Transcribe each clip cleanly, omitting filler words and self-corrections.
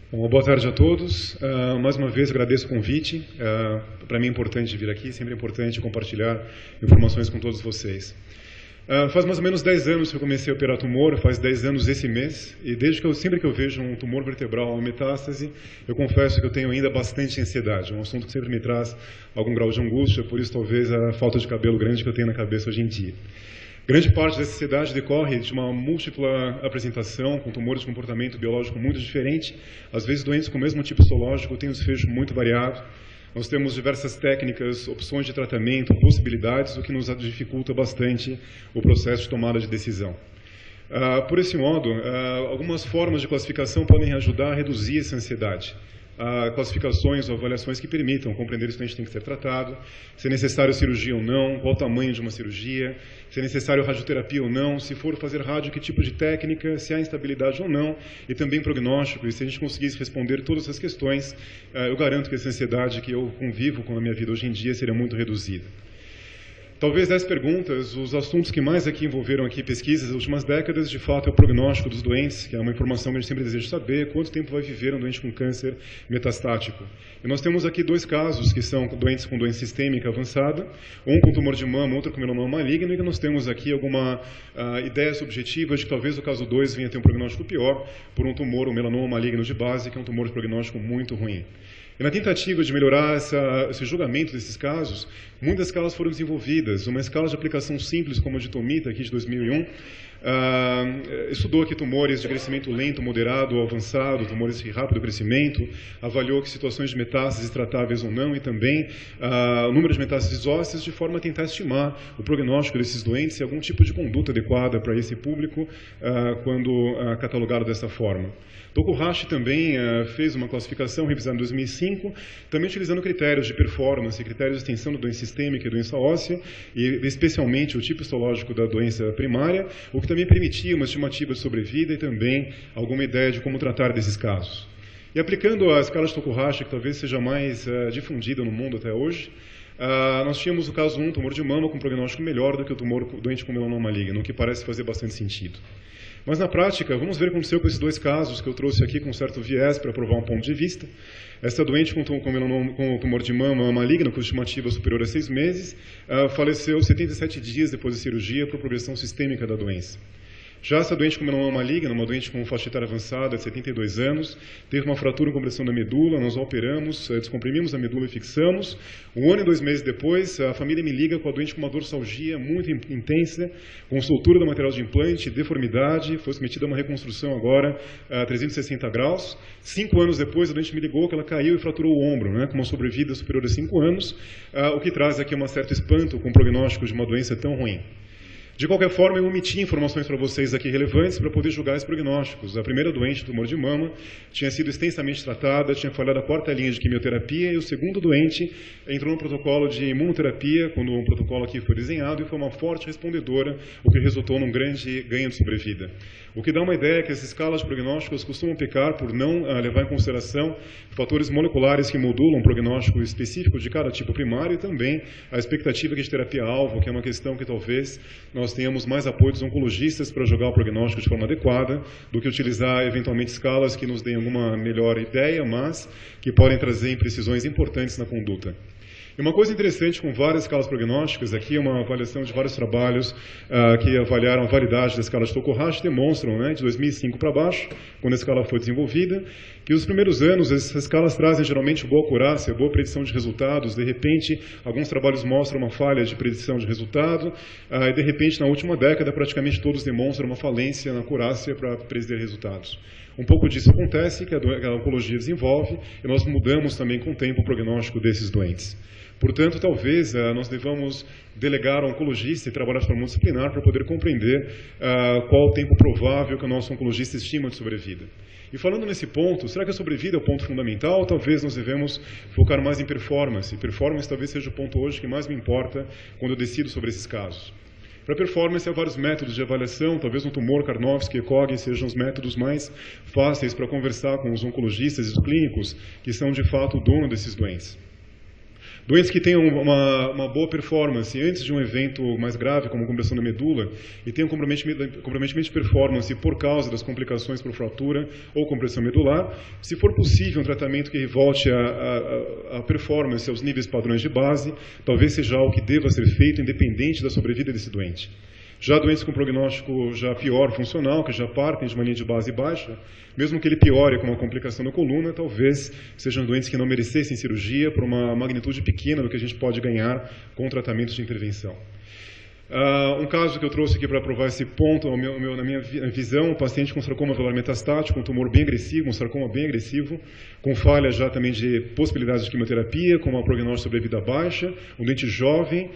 Bom, boa tarde a todos. Mais uma vez agradeço o convite. Para mim é importante vir aqui, sempre é importante compartilhar informações com todos vocês. Faz mais ou menos 10 anos que eu comecei a operar tumor, faz 10 anos esse mês, e sempre que eu vejo um tumor vertebral ou metástase, eu confesso que eu tenho ainda bastante ansiedade. É um assunto que sempre me traz algum grau de angústia, por isso talvez a falta de cabelo grande que eu tenho na cabeça hoje em dia. Grande parte dessa ansiedade decorre de uma múltipla apresentação com tumores de comportamento biológico muito diferente. Às vezes, doentes com o mesmo tipo histológico têm um desfecho muito variado. Nós temos diversas técnicas, opções de tratamento, possibilidades, o que nos dificulta bastante o processo de tomada de decisão. Por esse modo, algumas formas de classificação podem ajudar a reduzir essa ansiedade. Classificações ou avaliações que permitam compreender se o doente tem que ser tratado, se é necessário cirurgia ou não, qual o tamanho de uma cirurgia, se é necessário radioterapia ou não, se for fazer rádio, que tipo de técnica, se há instabilidade ou não, e também prognóstico. E se a gente conseguisse responder todas essas questões, eu garanto que essa ansiedade que eu convivo com a minha vida hoje em dia seria muito reduzida. Talvez 10 perguntas, os assuntos que mais aqui envolveram aqui pesquisas nas últimas décadas, de fato, é o prognóstico dos doentes, que é uma informação que a gente sempre deseja saber, quanto tempo vai viver um doente com câncer metastático. E nós temos aqui 2 casos, que são doentes com doença sistêmica avançada, um com tumor de mama, outro com melanoma maligno, e que nós temos aqui alguma ideia subjetiva de que talvez o caso 2 venha a ter um prognóstico pior, por um tumor, um melanoma maligno de base, que é um tumor de prognóstico muito ruim. E na tentativa de melhorar esse julgamento desses casos, muitas escalas foram desenvolvidas. Uma escala de aplicação simples, como a de Tomita, aqui de 2001, estudou aqui tumores de crescimento lento, moderado ou avançado, tumores de rápido crescimento, avaliou que situações de metástases tratáveis ou não, e também o número de metástases ósseas, de forma a tentar estimar o prognóstico desses doentes e algum tipo de conduta adequada para esse público quando catalogado dessa forma. Tokuhashi também fez uma classificação revisada em 2005, também utilizando critérios de performance, critérios de extensão da doença sistêmica e doença óssea, e especialmente o tipo histológico da doença primária, o que também permitia uma estimativa de sobrevida e também alguma ideia de como tratar desses casos. E aplicando a escala de Tokuhashi, que talvez seja mais difundida no mundo até hoje, nós tínhamos o caso 1, tumor de mama, com prognóstico melhor do que o tumor doente com melanoma maligno, o que parece fazer bastante sentido. Mas na prática, vamos ver o que aconteceu com esses 2 casos que eu trouxe aqui com certo viés para provar um ponto de vista. Essa doente com tumor de mama maligno, com estimativa superior a 6 meses, faleceu 77 dias depois da cirurgia por progressão sistêmica da doença. Já essa doente com melanoma maligno, uma doente com faixa etária avançada de 72 anos, teve uma fratura em compressão da medula, nós a operamos, descomprimimos a medula e fixamos. 1 ano e 2 meses depois, a família me liga com a doente com uma dorsalgia muito intensa, com soltura do material de implante, deformidade, foi submetida a uma reconstrução agora a 360 graus. 5 anos depois, a doente me ligou que ela caiu e fraturou o ombro, com uma sobrevida superior a 5 anos, o que traz aqui um certo espanto com o prognóstico de uma doença tão ruim. De qualquer forma, eu omiti informações para vocês aqui relevantes para poder julgar os prognósticos. A primeira doente, tumor de mama, tinha sido extensamente tratada, tinha falhado a 4ª linha de quimioterapia, e o segundo doente entrou no protocolo de imunoterapia, quando o protocolo aqui foi desenhado, e foi uma forte respondedora, o que resultou num grande ganho de sobrevida. O que dá uma ideia que essas escalas de prognósticos costumam pecar por não levar em consideração fatores moleculares que modulam o prognóstico específico de cada tipo primário, e também a expectativa de terapia-alvo, que é uma questão que talvez nós tenhamos mais apoio dos oncologistas para jogar o prognóstico de forma adequada, do que utilizar eventualmente escalas que nos deem alguma melhor ideia, mas que podem trazer imprecisões importantes na conduta. E uma coisa interessante com várias escalas prognósticas, aqui é uma avaliação de vários trabalhos que avaliaram a validade da escala de Tokuhashi, demonstram, de 2005 para baixo, quando a escala foi desenvolvida, que os primeiros anos essas escalas trazem geralmente boa acurácia, boa predição de resultados. De repente, alguns trabalhos mostram uma falha de predição de resultado, e de repente, na última década, praticamente todos demonstram uma falência na acurácia para predizer resultados. Um pouco disso acontece, que a oncologia desenvolve, e nós mudamos também com o tempo o prognóstico desses doentes. Portanto, talvez nós devamos delegar ao oncologista e trabalhar de forma multidisciplinar para poder compreender qual o tempo provável que o nosso oncologista estima de sobrevida. E falando nesse ponto, será que a sobrevida é o ponto fundamental? Ou talvez nós devemos focar mais em performance. Performance talvez seja o ponto hoje que mais me importa quando eu decido sobre esses casos. Para performance, há vários métodos de avaliação, talvez um tumor, Karnofsky, ECOG sejam os métodos mais fáceis para conversar com os oncologistas e os clínicos que são, de fato, o dono desses doentes. Doentes que tenham uma boa performance antes de um evento mais grave, como compressão da medula, e tenham comprometimento de performance por causa das complicações por fratura ou compressão medular, se for possível um tratamento que volte a performance aos níveis padrões de base, talvez seja algo que deva ser feito independente da sobrevida desse doente. Já doentes com prognóstico já pior funcional, que já partem de uma linha de base baixa, mesmo que ele piore com uma complicação na coluna, talvez sejam doentes que não merecessem cirurgia por uma magnitude pequena do que a gente pode ganhar com tratamentos de intervenção. Um caso que eu trouxe aqui para provar esse ponto, na minha visão, um paciente com sarcoma velar metastático, um tumor bem agressivo, um sarcoma bem agressivo, com falha já também de possibilidades de quimioterapia, com uma prognóstico de sobrevida baixa, um doente jovem,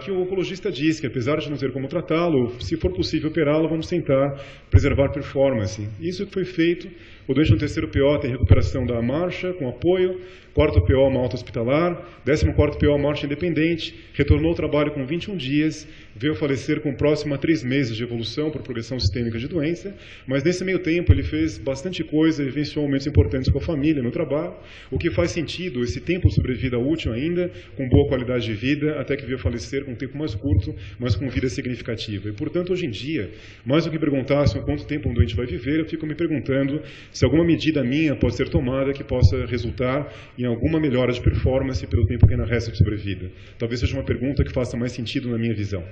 que o oncologista diz que, apesar de não ter como tratá-lo, se for possível operá-lo, vamos tentar preservar performance. Isso que foi feito. O doente no terceiro PO tem recuperação da marcha, com apoio, quarto PO, uma alta hospitalar, 14º PO, marcha independente, retornou ao trabalho com 21 dias, veio a falecer com próximo a 3 meses de evolução por progressão sistêmica de doença, mas nesse meio tempo ele fez bastante coisa e vivenciou momentos importantes com a família, no trabalho, o que faz sentido, esse tempo de sobrevida útil ainda, com boa qualidade de vida, até que veio a falecer com um tempo mais curto, mas com vida significativa. E, portanto, hoje em dia, mais do que perguntar sobre quanto tempo um doente vai viver, eu fico me perguntando se alguma medida minha pode ser tomada que possa resultar em alguma melhora de performance pelo tempo que ainda resta de sobrevida. Talvez seja uma pergunta que faça mais sentido na minha visão.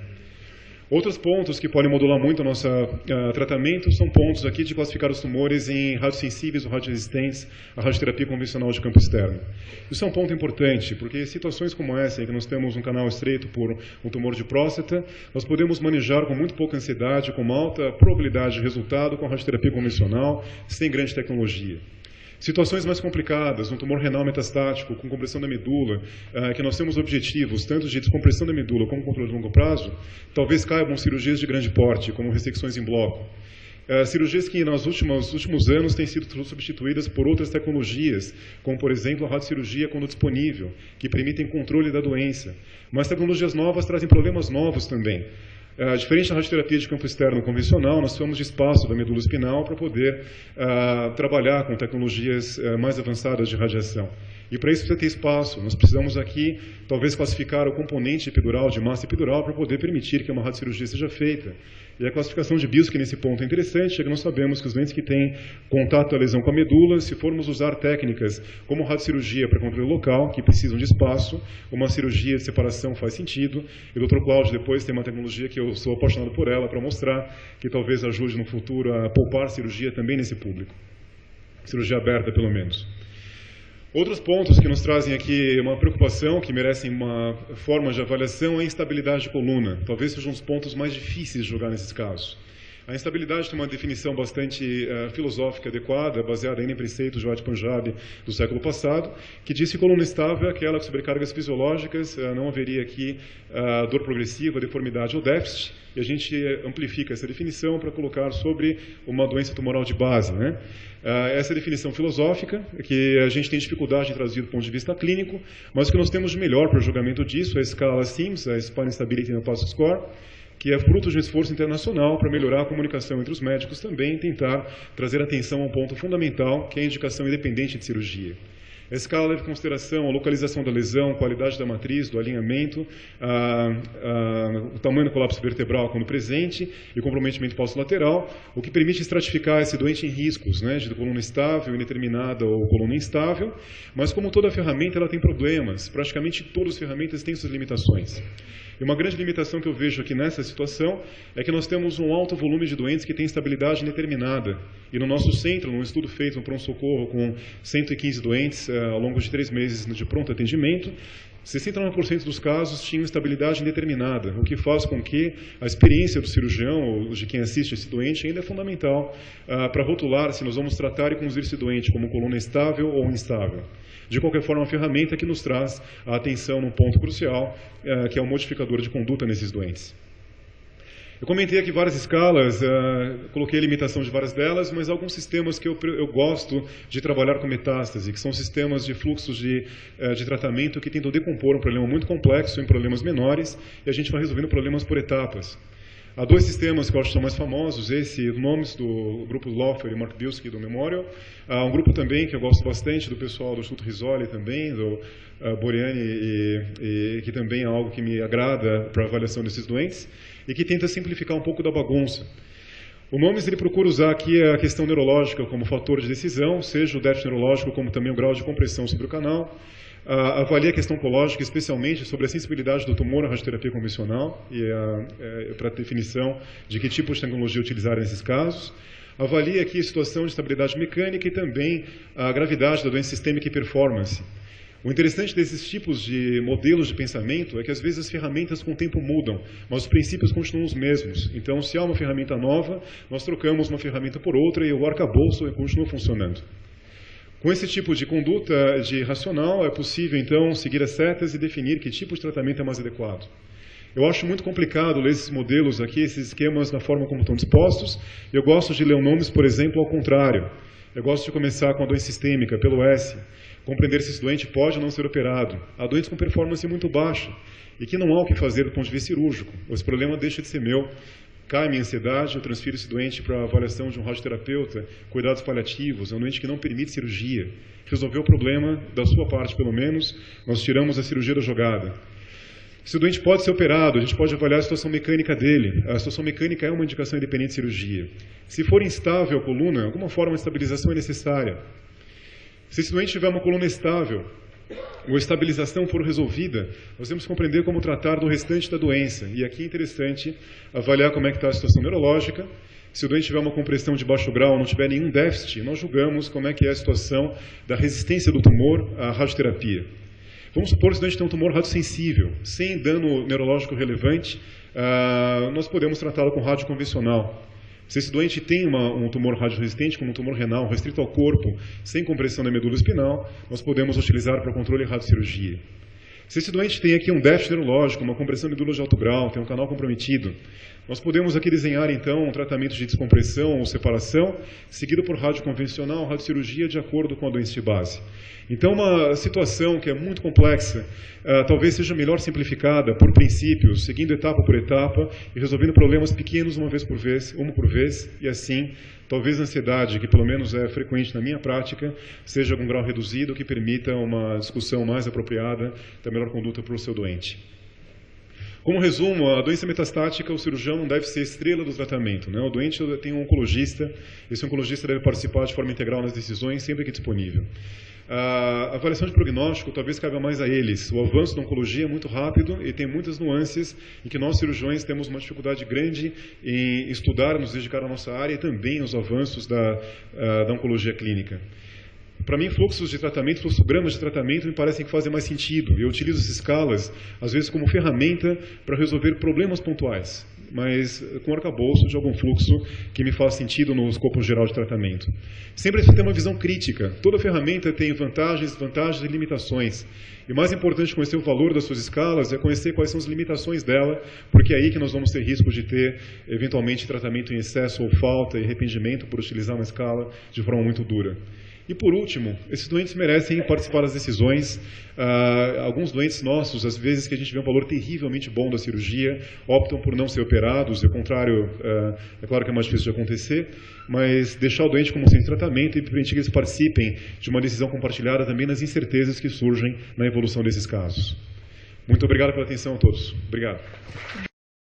Outros pontos que podem modular muito o nosso tratamento são pontos aqui de classificar os tumores em radiosensíveis ou radioresistentes à radioterapia convencional de campo externo. Isso é um ponto importante, porque situações como essa, em que nós temos um canal estreito por um tumor de próstata, nós podemos manejar com muito pouca ansiedade, com uma alta probabilidade de resultado com a radioterapia convencional, sem grande tecnologia. Situações mais complicadas, um tumor renal metastático com compressão da medula, que nós temos objetivos tanto de descompressão da medula como controle de longo prazo, talvez caibam cirurgias de grande porte, como ressecções em bloco. Cirurgias que nos últimos anos têm sido substituídas por outras tecnologias, como, por exemplo, a radiocirurgia quando disponível, que permitem controle da doença. Mas tecnologias novas trazem problemas novos também. Diferente da radioterapia de campo externo convencional, nós precisamos de espaço da medula espinal para poder trabalhar com tecnologias mais avançadas de radiação. E para isso precisa ter espaço. Nós precisamos aqui, talvez, classificar o componente epidural de massa epidural para poder permitir que uma radiocirurgia seja feita. E a classificação de BIOS, que nesse ponto é interessante, é que nós sabemos que os doentes que têm contato à lesão com a medula, se formos usar técnicas como radiocirurgia para controle local, que precisam de espaço, uma cirurgia de separação faz sentido. E o Dr. Cláudio depois tem uma tecnologia que eu sou apaixonado por ela, para mostrar que talvez ajude no futuro a poupar cirurgia também nesse público. Cirurgia aberta, pelo menos. Outros pontos que nos trazem aqui uma preocupação, que merecem uma forma de avaliação, é a instabilidade de coluna. Talvez sejam os pontos mais difíceis de julgar nesses casos. A instabilidade tem uma definição bastante filosófica adequada, baseada ainda em preceitos de Wat Punjabi do século passado, que diz que coluna estável é aquela com sobrecargas fisiológicas, não haveria aqui dor progressiva, deformidade ou déficit, e a gente amplifica essa definição para colocar sobre uma doença tumoral de base, né? Essa definição filosófica, que a gente tem dificuldade em traduzir do ponto de vista clínico, mas o que nós temos de melhor para o julgamento disso é a escala SIMS, a Spine Stability Neoplastic Score, que é fruto de um esforço internacional para melhorar a comunicação entre os médicos também e tentar trazer atenção a um ponto fundamental, que é a indicação independente de cirurgia. A escala leva em consideração a localização da lesão, qualidade da matriz, do alinhamento, o tamanho do colapso vertebral quando presente e o comprometimento pós-lateral, o que permite estratificar esse doente em riscos, né, de coluna estável, indeterminada ou coluna instável, mas como toda ferramenta ela tem problemas, praticamente todas as ferramentas têm suas limitações. E uma grande limitação que eu vejo aqui nessa situação é que nós temos um alto volume de doentes que têm estabilidade indeterminada. E no nosso centro, num estudo feito no pronto-socorro com 115 doentes ao longo de 3 meses de pronto atendimento, 69% dos casos tinham estabilidade indeterminada, o que faz com que a experiência do cirurgião ou de quem assiste esse doente ainda é fundamental para rotular se nós vamos tratar e conduzir esse doente como coluna estável ou instável. De qualquer forma, uma ferramenta que nos traz a atenção num ponto crucial, que é o modificador de conduta nesses doentes. Eu comentei aqui várias escalas, coloquei a limitação de várias delas, mas alguns sistemas que eu gosto de trabalhar com metástase, que são sistemas de fluxos de tratamento que tentam decompor um problema muito complexo em problemas menores, e a gente vai resolvendo problemas por etapas. Há dois sistemas que eu acho que são mais famosos, esse nomes do grupo Laufer e Mark Bielski do Memorial. Há um grupo também que eu gosto bastante do pessoal do Instituto Rizzoli também, do Boriani, e que também é algo que me agrada para a avaliação desses doentes, e que tenta simplificar um pouco da bagunça. O NOMES ele procura usar aqui a questão neurológica como fator de decisão, seja o déficit neurológico como também o grau de compressão sobre o canal. Avalia a questão oncológica, especialmente sobre a sensibilidade do tumor à radioterapia convencional e para a definição de que tipo de tecnologia utilizar nesses casos. Avalia aqui a situação de estabilidade mecânica e também a gravidade da doença sistêmica e performance. O interessante desses tipos de modelos de pensamento é que às vezes as ferramentas com o tempo mudam, mas os princípios continuam os mesmos. Então, se há uma ferramenta nova, nós trocamos uma ferramenta por outra e o arcabouço continua funcionando. Com esse tipo de conduta de racional, é possível, então, seguir as setas e definir que tipo de tratamento é mais adequado. Eu acho muito complicado ler esses modelos aqui, esses esquemas, na forma como estão dispostos. Eu gosto de ler o NOMES, por exemplo, ao contrário. Eu gosto de começar com a doença sistêmica, pelo S, compreender se esse doente pode ou não ser operado. Há doentes com performance muito baixa e que não há o que fazer do ponto de vista cirúrgico. Esse problema deixa de ser meu. Cai minha ansiedade, eu transfiro esse doente para a avaliação de um radioterapeuta, cuidados paliativos, é um doente que não permite cirurgia. Resolveu o problema, da sua parte pelo menos, nós tiramos a cirurgia da jogada. Se o doente pode ser operado, a gente pode avaliar a situação mecânica dele. A situação mecânica é uma indicação independente de cirurgia. Se for instável a coluna, alguma forma de estabilização é necessária. Se esse doente tiver uma coluna estável, ou a estabilização for resolvida, nós temos que compreender como tratar do restante da doença. E aqui é interessante avaliar como é que está a situação neurológica. Se o doente tiver uma compressão de baixo grau, não tiver nenhum déficit, nós julgamos como é que é a situação da resistência do tumor à radioterapia. Vamos supor que o doente tem um tumor radiosensível, sem dano neurológico relevante, nós podemos tratá-lo com rádio convencional. Se esse doente tem um tumor radioresistente, como um tumor renal, restrito ao corpo, sem compressão da medula espinal, nós podemos utilizar para controle de radiocirurgia. Se esse doente tem aqui um déficit neurológico, uma compressão de medula de alto grau, tem um canal comprometido, nós podemos aqui desenhar, então, um tratamento de descompressão ou separação, seguido por rádio convencional, radiocirurgia, de acordo com a doença de base. Então, uma situação que é muito complexa, talvez seja melhor simplificada por princípios, seguindo etapa por etapa e resolvendo problemas pequenos uma por vez, e assim, talvez a ansiedade, que pelo menos é frequente na minha prática, seja com grau reduzido, que permita uma discussão mais apropriada da melhor conduta para o seu doente. Como resumo, a doença metastática, o cirurgião não deve ser estrela do tratamento, né? O doente tem um oncologista, esse oncologista deve participar de forma integral nas decisões, sempre que disponível. A avaliação de prognóstico talvez caiba mais a eles. O avanço da oncologia é muito rápido e tem muitas nuances em que nós, cirurgiões, temos uma dificuldade grande em estudar, nos dedicar à nossa área e também os avanços da oncologia clínica. Para mim, fluxos de tratamento, fluxogramas de tratamento me parecem que fazem mais sentido. Eu utilizo as escalas, às vezes, como ferramenta para resolver problemas pontuais, mas com arcabouço de algum fluxo que me faz sentido no escopo geral de tratamento. Sempre precisa ter uma visão crítica. Toda ferramenta tem vantagens e limitações. E o mais importante conhecer o valor das suas escalas é conhecer quais são as limitações dela, porque é aí que nós vamos ter risco de ter, eventualmente, tratamento em excesso ou falta e arrependimento por utilizar uma escala de forma muito dura. E, por último, esses doentes merecem participar das decisões. Alguns doentes nossos, às vezes que a gente vê um valor terrivelmente bom da cirurgia, optam por não ser operados, e o contrário, é claro que é mais difícil de acontecer, mas deixar o doente como sem tratamento e permitir que eles participem de uma decisão compartilhada também nas incertezas que surgem na evolução desses casos. Muito obrigado pela atenção a todos. Obrigado.